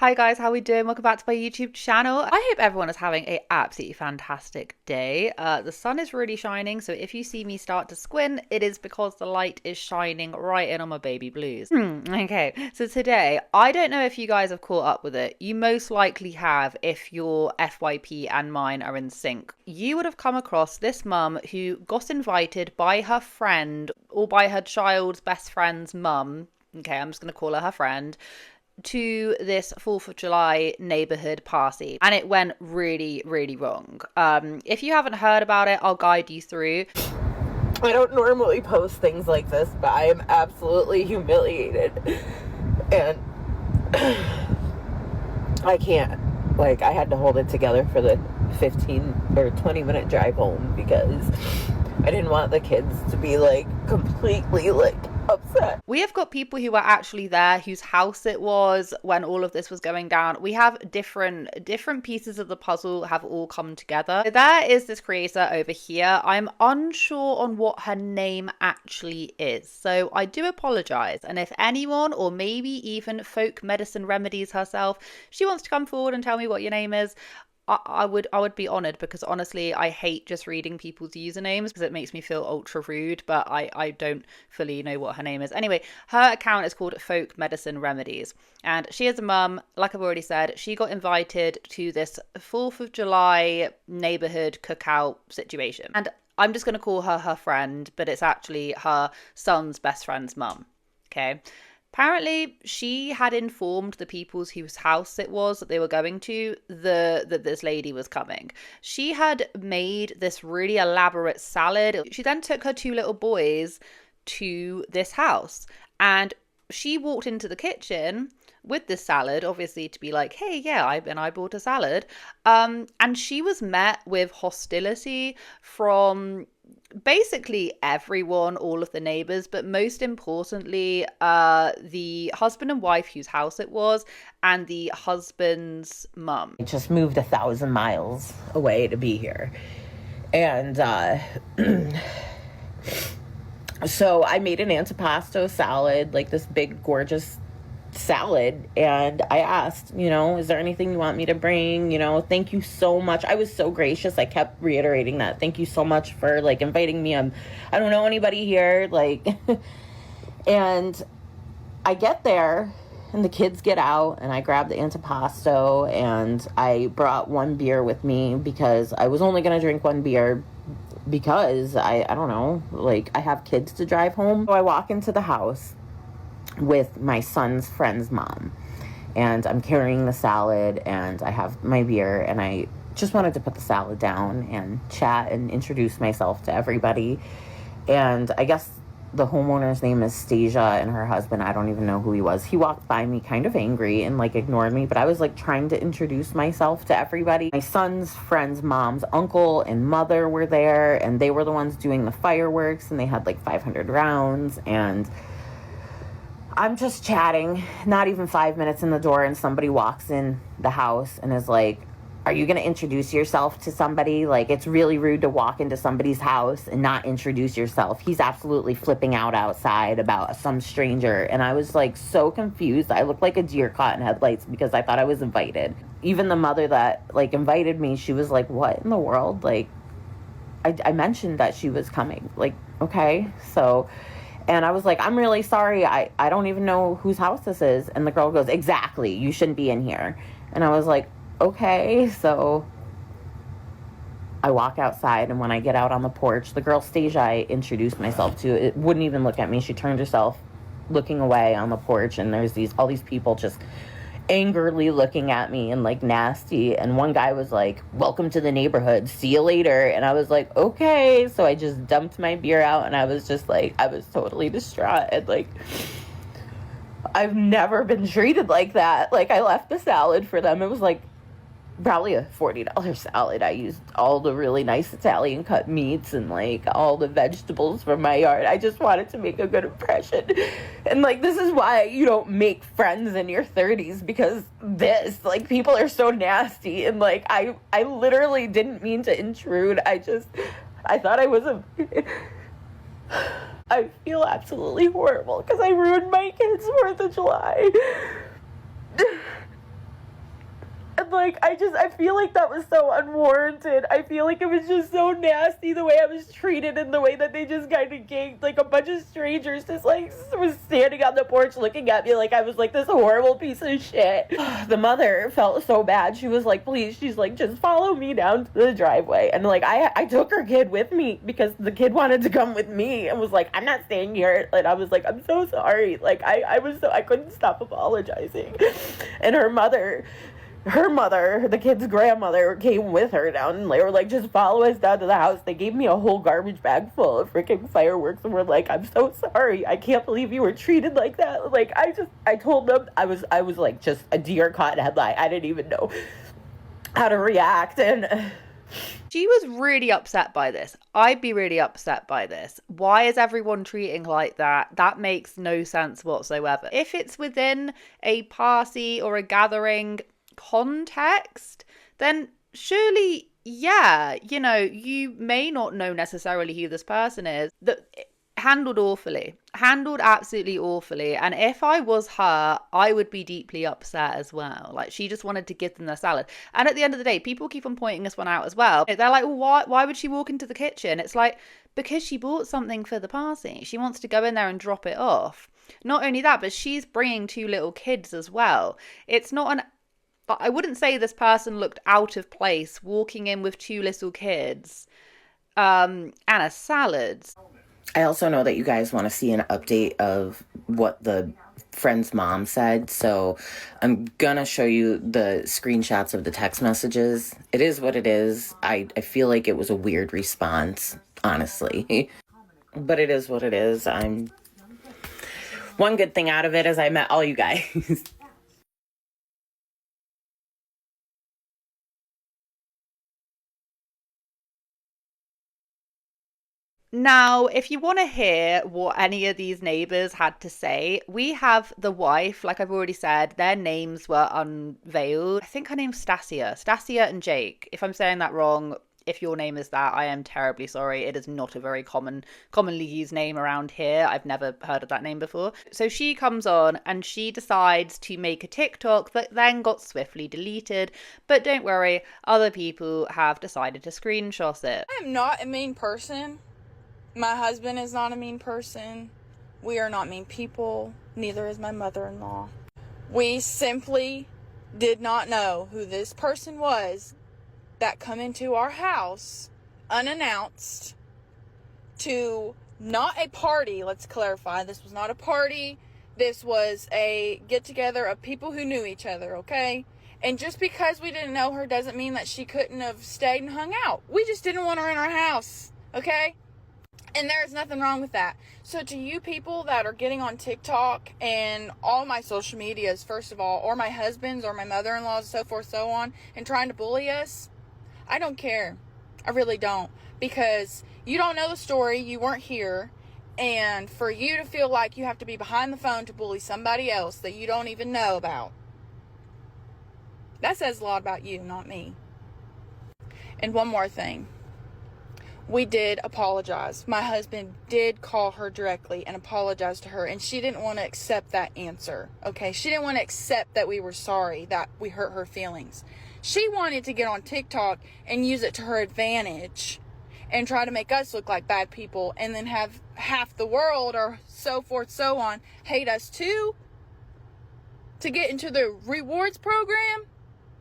Hi guys, how we doing? Welcome back to my YouTube channel. I hope everyone is having a absolutely fantastic day. The sun is really shining, so if you see me start to squint, it is because the light is shining right in on my baby blues. Okay, so today, I don't know if you guys have caught up with it. You most likely have if your FYP and mine are in sync. You would have come across this mum who got invited by her friend or by her child's best friend's mum. Okay, I'm just going to call her friend, to this 4th of July neighborhood party, and it went really, really wrong. If you haven't heard about it, I'll guide you through. I don't normally post things like this, but I am absolutely humiliated, and I can't. I had to hold it together for the 15 or 20-minute drive home because I didn't want the kids to be completely upset. We have got people who were actually there, whose house it was when all of this was going down. We have different pieces of the puzzle have all come together. There is this creator over here. I'm unsure on what her name actually is, so I do apologize. And if anyone, or maybe even Folk Medicine Remedies herself, she wants to come forward and tell me what your name is, I would be honored, because honestly I hate just reading people's usernames because it makes me feel ultra rude, but I don't fully know what her name is. Anyway, her account is called Folk Medicine Remedies, and she is a mum. Like I've already said, she got invited to this 4th of July neighborhood cookout situation, and I'm just going to call her friend, but it's actually her son's best friend's mum. Okay. Apparently, she had informed the people whose house it was that they were going to that this lady was coming. She had made this really elaborate salad. She then took her 2 little boys to this house, and she walked into the kitchen with this salad, obviously to be like, hey, yeah, I bought a salad. And she was met with hostility from basically everyone, all of the neighbors, but most importantly, the husband and wife whose house it was, and the husband's mum. I just moved 1,000 miles away to be here. And so I made an antipasto salad, this big, gorgeous salad, and I asked, is there anything you want me to bring? Thank you so much. I was so gracious. I kept reiterating that. Thank you so much for inviting me. I don't know anybody here. And I get there and the kids get out, and I grab the antipasto, and I brought 1 beer with me because I was only going to drink 1 beer because I don't know, I have kids to drive home. So I walk into the house with my son's friend's mom, and I'm carrying the salad, and I have my beer, and I just wanted to put the salad down and chat and introduce myself to everybody. And I guess the homeowner's name is Stasia, and her husband, I don't even know who he was. He walked by me kind of angry and ignored me, but I was trying to introduce myself to everybody. My son's friend's mom's uncle and mother were there, and they were the ones doing the fireworks, and they had 500 rounds, and I'm just chatting, not even 5 minutes in the door, and somebody walks in the house and is like, are you going to introduce yourself to somebody? It's really rude to walk into somebody's house and not introduce yourself. He's absolutely flipping out outside about some stranger. And I was so confused. I looked like a deer caught in headlights because I thought I was invited. Even the mother that invited me, she was like, what in the world? I mentioned that she was coming. Okay. So... And I was like, I'm really sorry. I don't even know whose house this is. And the girl goes, exactly. You shouldn't be in here. And I was like, okay. So I walk outside. And when I get out on the porch, the girl Stasia I introduced myself to, it wouldn't even look at me. She turned herself looking away on the porch. And there's all these people just angrily looking at me and nasty. And one guy was like, welcome to the neighborhood, see you later. And I was like, okay. So I just dumped my beer out, and I was just I was totally distraught. And I've never been treated like that. I left the salad for them. It was probably a $40 salad. I used all the really nice Italian cut meats and all the vegetables from my yard. I just wanted to make a good impression. And this is why you don't make friends in your 30s, because people are so nasty. And I literally didn't mean to intrude. I thought I was I feel absolutely horrible because I ruined my kids' 4th of July. And like, I feel like that was so unwarranted. I feel like it was just so nasty the way I was treated and the way that they just kind of gave, like, a bunch of strangers just like was standing on the porch looking at me like I was like this horrible piece of shit. The mother felt so bad. She was like, please, she's like, just follow me down to the driveway. And like, I took her kid with me because the kid wanted to come with me and was like, I'm not staying here. And I was like, I'm so sorry. Like, I couldn't stop apologizing. And her mother, the kid's grandmother, came with her down, and they were like, just follow us down to the house. They gave me a whole garbage bag full of freaking fireworks and were like, I'm so sorry. I can't believe you were treated like that. Like, I told them I was like just a deer caught in a headlight. I didn't even know how to react. And she was really upset by this. I'd be really upset by this. Why is everyone treating like that? That makes no sense whatsoever. If it's within a party or a gathering context, then surely, yeah, you know, you may not know necessarily who this person is. Handled absolutely awfully. And if I was her, I would be deeply upset as well. Like, she just wanted to give them the salad. And at the end of the day, people keep on pointing this one out as well. They're like, well, why would she walk into the kitchen? It's like, because she bought something for the party. She wants to go in there and drop it off. Not only that, but she's bringing 2 little kids as well. It's not an I wouldn't say this person looked out of place walking in with 2 little kids and a salad. I also know that you guys want to see an update of what the friend's mom said, so I'm gonna show you the screenshots of the text messages. It is what it is. I feel like it was a weird response, honestly. But it is what it is. One good thing out of it is I met all you guys. Now, if you want to hear what any of these neighbors had to say, we have the wife, like I've already said, their names were unveiled. I think her name's Stasia and Jake. If I'm saying that wrong, if your name is that, I am terribly sorry. It is not a very commonly used name around here. I've never heard of that name before. So she comes on and she decides to make a TikTok that then got swiftly deleted. But don't worry, other people have decided to screenshot it. I am not a mean person. My husband is not a mean person. We are not mean people. Neither is my mother-in-law. We simply did not know who this person was that come into our house unannounced to not a party. Let's clarify. This was not a party. This was a get-together of people who knew each other, okay? And just because we didn't know her doesn't mean that she couldn't have stayed and hung out. We just didn't want her in our house, okay? And there's nothing wrong with that. So to you people that are getting on TikTok and all my social medias, first of all, or my husband's or my mother-in-law's, so forth, so on, and trying to bully us, I don't care. I really don't. Because you don't know the story, you weren't here, and for you to feel like you have to be behind the phone to bully somebody else that you don't even know about, that says a lot about you, not me. And one more thing. We did apologize. My husband did call her directly and apologize to her, and she didn't want to accept that answer, okay? She didn't want to accept that we were sorry, that we hurt her feelings. She wanted to get on TikTok and use it to her advantage and try to make us look like bad people and then have half the world or so forth, so on, hate us too to get into the rewards program?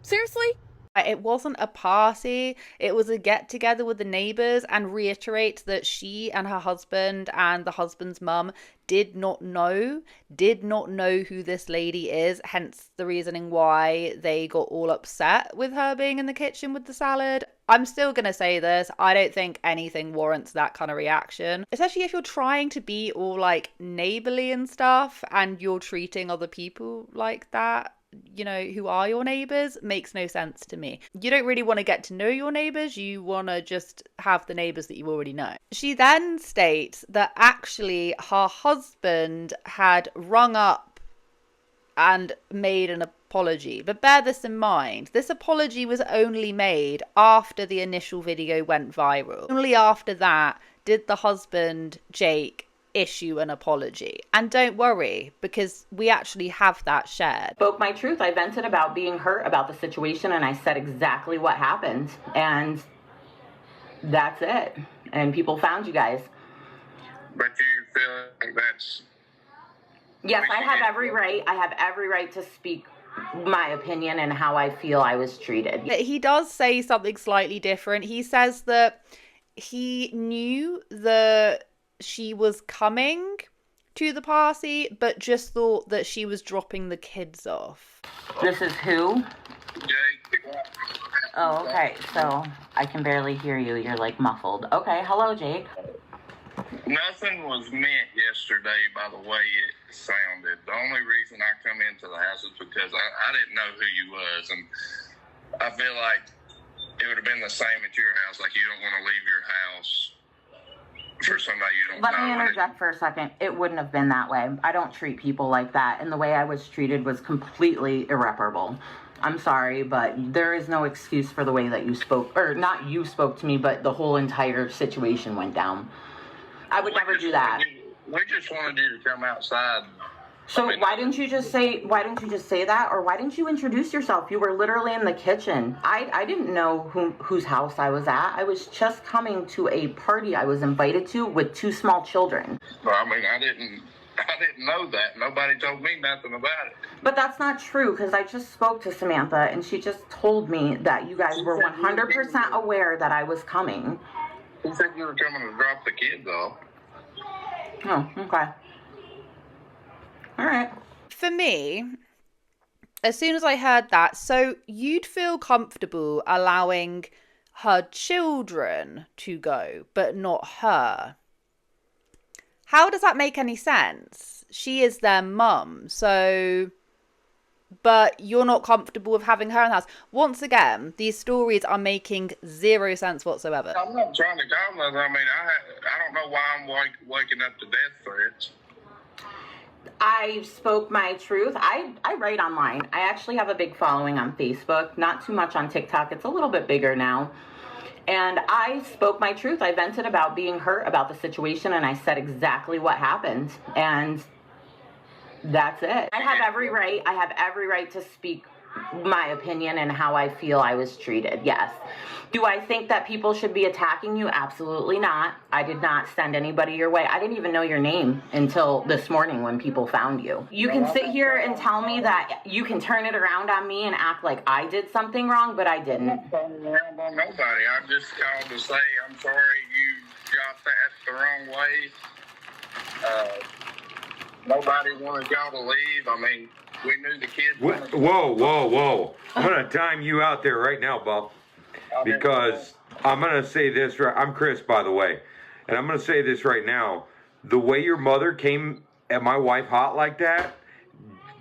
Seriously? It wasn't a party, it was a get together with the neighbors, and reiterate that she and her husband and the husband's mum did not know who this lady is, hence the reasoning why they got all upset with her being in the kitchen with the salad. I'm still going to say this, I don't think anything warrants that kind of reaction, especially if you're trying to be all like neighborly and stuff and you're treating other people like that, you know, who are your neighbors. Makes no sense to me. You don't really want to get to know your neighbors, you want to just have the neighbors that you already know. She then states that actually her husband had rung up and made an apology, but bear this in mind, this apology was only made after the initial video went viral. Only after that did the husband, Jake, issue an apology. And don't worry, because we actually have that shared. Spoke my truth. I vented about being hurt about the situation, and I said exactly what happened. And that's it. And people found you guys. But you feel like that's... Yes, I have every right. I have every right to speak my opinion and how I feel I was treated. He does say something slightly different. He says that he knew that she was coming to the party, but just thought that she was dropping the kids off. This is who? Jake. Oh, okay. So I can barely hear you. You're like muffled. Okay. Hello, Jake. Nothing was meant yesterday by the way it sounded. The only reason I come into the house is because I didn't know who you was, and I feel like it would have been the same at your house. Like, you don't want to leave your house for somebody you don't know. Let me interject for a second. It wouldn't have been that way. I don't treat people like that, and the way I was treated was completely irreparable. I'm sorry, but there is no excuse for the way that you spoke, or not you spoke to me, but the whole entire situation went down. I would never do that. We just wanted you to come outside. So why didn't you just say that, or why didn't you introduce yourself? You were literally in the kitchen. I didn't know whose house I was at. I was just coming to a party I was invited to with 2 small children. Well, I mean, I didn't know that. Nobody told me nothing about it. But that's not true, because I just spoke to Samantha, and she just told me that you guys were 100% aware that I was coming. Who said you were coming to drop the kids off? Oh, okay. All right. For me, as soon as I heard that, so you'd feel comfortable allowing her children to go, but not her. How does that make any sense? She is their mum, so... But you're not comfortable with having her in the house. Once again, these stories are making zero sense whatsoever. I'm not trying to call them. I mean, I don't know why I'm waking up to death threats. I spoke my truth. I write online. I actually have a big following on Facebook. Not too much on TikTok. It's a little bit bigger now. And I spoke my truth. I vented about being hurt about the situation, and I said exactly what happened. And that's it. I have every right. I have every right to speak my opinion and how I feel I was treated. Yes. Do I think that people should be attacking you? Absolutely not. I did not send anybody your way. I didn't even know your name until this morning when people found you. You can sit here and tell me that you can turn it around on me and act like I did something wrong, but I didn't. I'm not turning around on nobody. I just called to say I'm sorry you got that the wrong way. Nobody wanted y'all to leave. I mean, we knew the kids. Whoa. I'm going to time you out there right now, Bob. Because I'm going to say this. I'm Chris, by the way. And I'm going to say this right now. The way your mother came at my wife hot like that,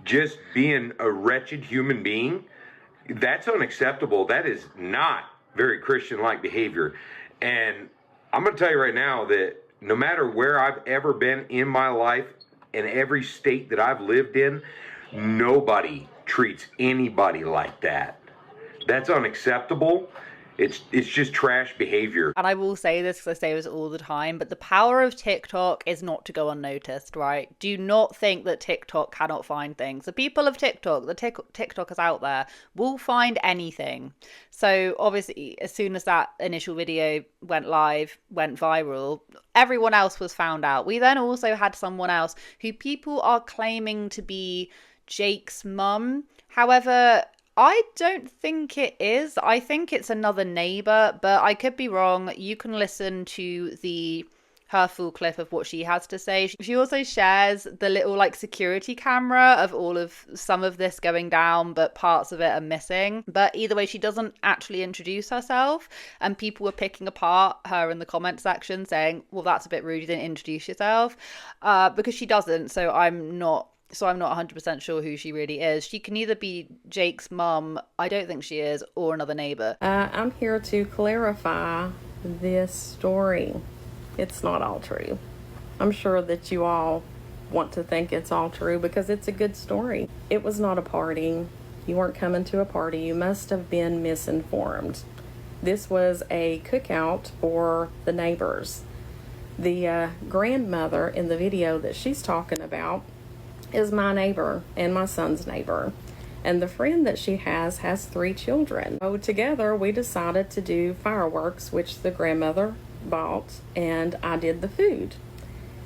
just being a wretched human being, that's unacceptable. That is not very Christian-like behavior. And I'm going to tell you right now that no matter where I've ever been in my life, in every state that I've lived in, nobody treats anybody like that. That's unacceptable. It's just trash behavior. And I will say this because I say this all the time, but the power of TikTok is not to go unnoticed, right? Do not think that TikTok cannot find things. The people of TikTok, the TikTokers out there, will find anything. So obviously, as soon as that initial video went live, went viral, everyone else was found out. We then also had someone else who people are claiming to be Jake's mum. However, I don't think it is. I think it's another neighbor, but I could be wrong. You can listen to her full clip of what she has to say. She also shares the little security camera of some of this going down, but parts of it are missing. But either way, she doesn't actually introduce herself, and people were picking apart her in the comment section saying, well, that's a bit rude, you didn't introduce yourself, because she doesn't. So I'm not 100% sure who she really is. She can either be Jake's mum, I don't think she is, or another neighbor. I'm here to clarify this story. It's not all true. I'm sure that you all want to think it's all true because it's a good story. It was not a party. You weren't coming to a party. You must have been misinformed. This was a cookout for the neighbors. The grandmother in the video that she's talking about is my neighbor and my son's neighbor. And the friend that she has 3 children. So together we decided to do fireworks, which the grandmother bought, and I did the food.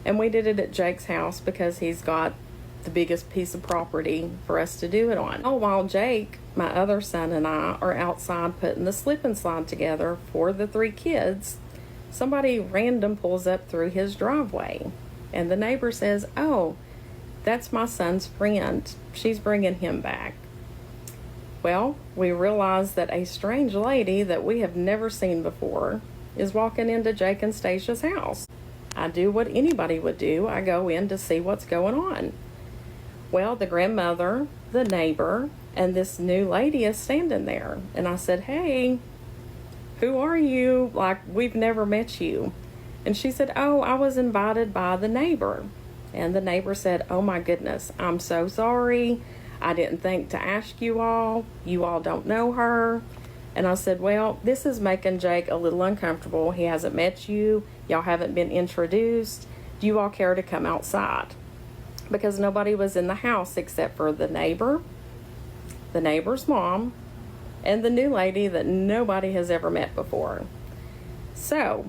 And we did it at Jake's house because he's got the biggest piece of property for us to do it on. Oh, while Jake, my other son, and I are outside putting the slip and slide together for the 3 kids, somebody random pulls up through his driveway. And the neighbor says, "Oh, that's my son's friend. She's bringing him back." Well, we realized that a strange lady that we have never seen before is walking into Jake and Stasia's house. I do what anybody would do. I go in to see what's going on. Well, the grandmother, the neighbor, and this new lady is standing there. And I said, "Hey, who are you? Like, we've never met you." And she said, "Oh, I was invited by the neighbor." And the neighbor said, "Oh my goodness, I'm so sorry. I didn't think to ask you all. You all don't know her." And I said, "Well, this is making Jake a little uncomfortable. He hasn't met you. Y'all haven't been introduced. Do you all care to come outside?" Because nobody was in the house except for the neighbor, the neighbor's mom, and the new lady that nobody has ever met before. So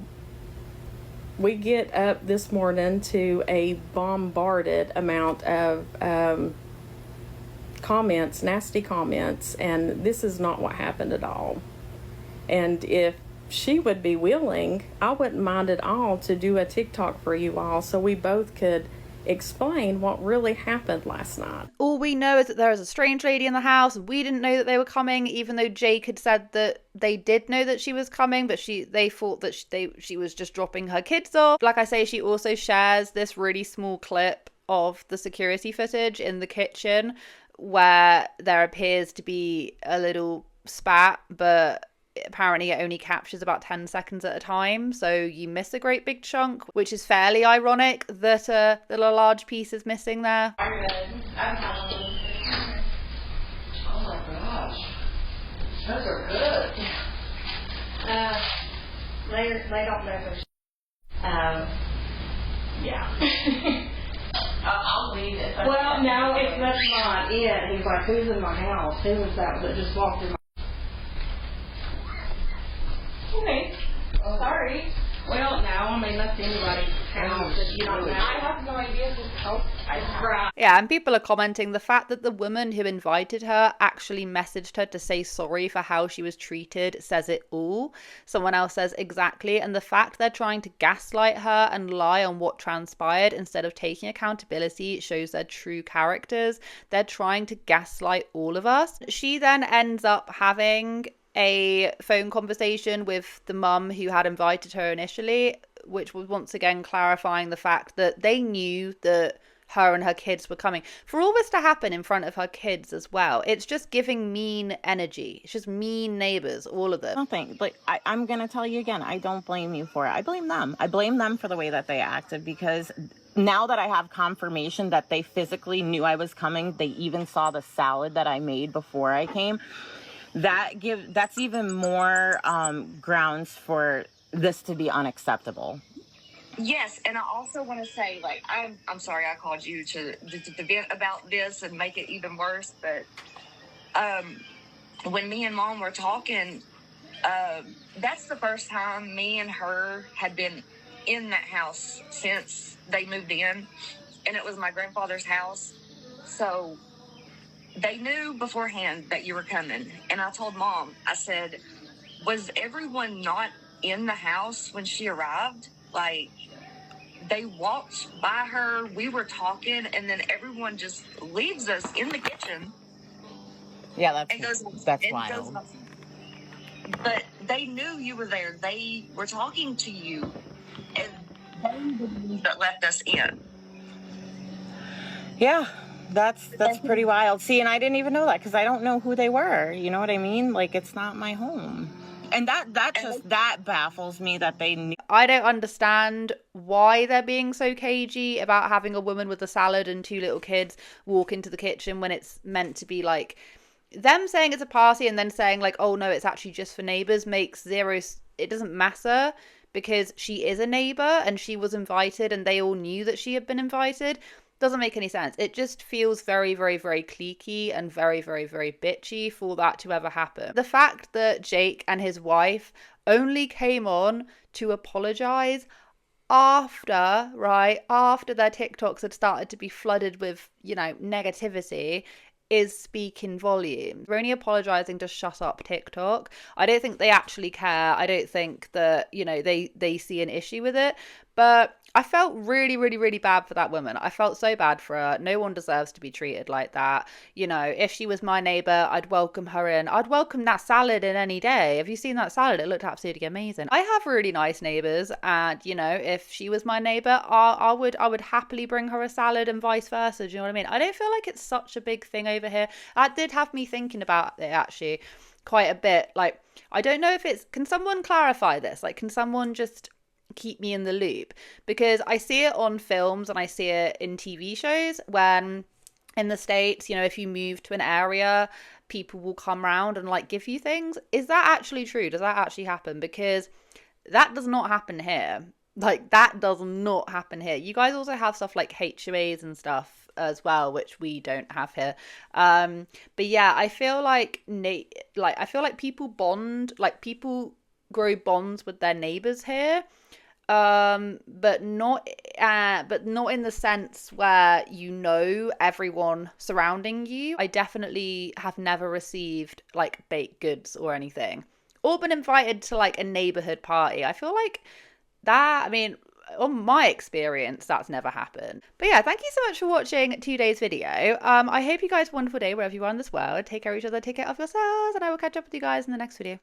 we get up this morning to a bombarded amount of comments, nasty comments, and this is not what happened at all. And if she would be willing, I wouldn't mind at all to do a TikTok for you all so we both could explain what really happened last night. All we know is that there is a strange lady in the house. We didn't know that they were coming, even though Jake had said that they did know that she was coming, but they thought that she was just dropping her kids off. Like I say, she also shares this really small clip of the security footage in the kitchen where there appears to be a little spat, but apparently it only captures about 10 seconds at a time, so you miss a great big chunk, which is fairly ironic that a large piece is missing there. I'm good. I'm fine. Oh my gosh. Those are good. They don't know who yeah. I'll leave it. Well, no, that's not it. He's like, "Who's in my house? Who was that just walked in my..." Okay. Sorry. Well, no, I mean, that's anybody's house that you don't know. I have no idea who's house. Right. Yeah, and people are commenting the fact that the woman who invited her actually messaged her to say sorry for how she was treated says it all. Someone else says exactly, and the fact they're trying to gaslight her and lie on what transpired instead of taking accountability shows their true characters. They're trying to gaslight all of us. She then ends up having a phone conversation with the mum who had invited her initially, which was once again clarifying the fact that they knew that her and her kids were coming. For all this to happen in front of her kids as well, it's just giving mean energy. It's just mean neighbors, all of them. Nothing. Like, I'm going to tell you again, I don't blame you for it. I blame them. I blame them for the way that they acted, because now that I have confirmation that they physically knew I was coming, they even saw the salad that I made before I came. That's even more grounds for this to be unacceptable. Yes, and I also want to say, like, I'm sorry I called you to vent about this and make it even worse, but when me and Mom were talking, that's the first time me and her had been in that house since they moved in, and it was my grandfather's house, so they knew beforehand that you were coming. And I told Mom, I said, "Was everyone not in the house when she arrived? Like, they walked by her, we were talking, and then everyone just leaves us in the kitchen." Yeah, that's wild. But they knew you were there. They were talking to you, and they were the ones that left us in. Yeah. That's pretty wild. See, and I didn't even know that because I don't know who they were. You know what I mean? Like, it's not my home. And that baffles me that they knew. I don't understand why they're being so cagey about having a woman with a salad and 2 little kids walk into the kitchen when it's meant to be like them saying it's a party and then saying like, "Oh no, it's actually just for neighbors," makes zero. It doesn't matter because she is a neighbor and she was invited and they all knew that she had been invited, doesn't make any sense. It just feels very, very, very cliquey and very, very, very bitchy for that to ever happen. The fact that Jake and his wife only came on to apologize after their TikToks had started to be flooded with, negativity, is speaking volumes. They're only apologizing to shut up TikTok. I don't think they actually care. I don't think that, they see an issue with it. But I felt really, really, really bad for that woman. I felt so bad for her. No one deserves to be treated like that. If she was my neighbor, I'd welcome her in. I'd welcome that salad in any day. Have you seen that salad? It looked absolutely amazing. I have really nice neighbors, and if she was my neighbor, I would happily bring her a salad and vice versa. Do you know what I mean? I don't feel like it's such a big thing over here. That did have me thinking about it actually quite a bit. Like, I don't know if can someone clarify this? Like, can someone just keep me in the loop? Because I see it on films and I see it in TV shows when in the States, if you move to an area, people will come around and like give you things. Is that actually true? Does that actually happen? Because that does not happen here. Like, that does not happen here. You guys also have stuff like HOAs and stuff as well, which we don't have here. But yeah, I feel like people bond, like people grow bonds with their neighbors here, but not in the sense where everyone surrounding you. I definitely have never received like baked goods or anything, or been invited to like a neighborhood party. I feel like that, I mean, on my experience, that's never happened. But yeah, thank you so much for watching today's video. I hope you guys have a wonderful day wherever you are in this world. Take care of each other, take care of yourselves, and I will catch up with you guys in the next video.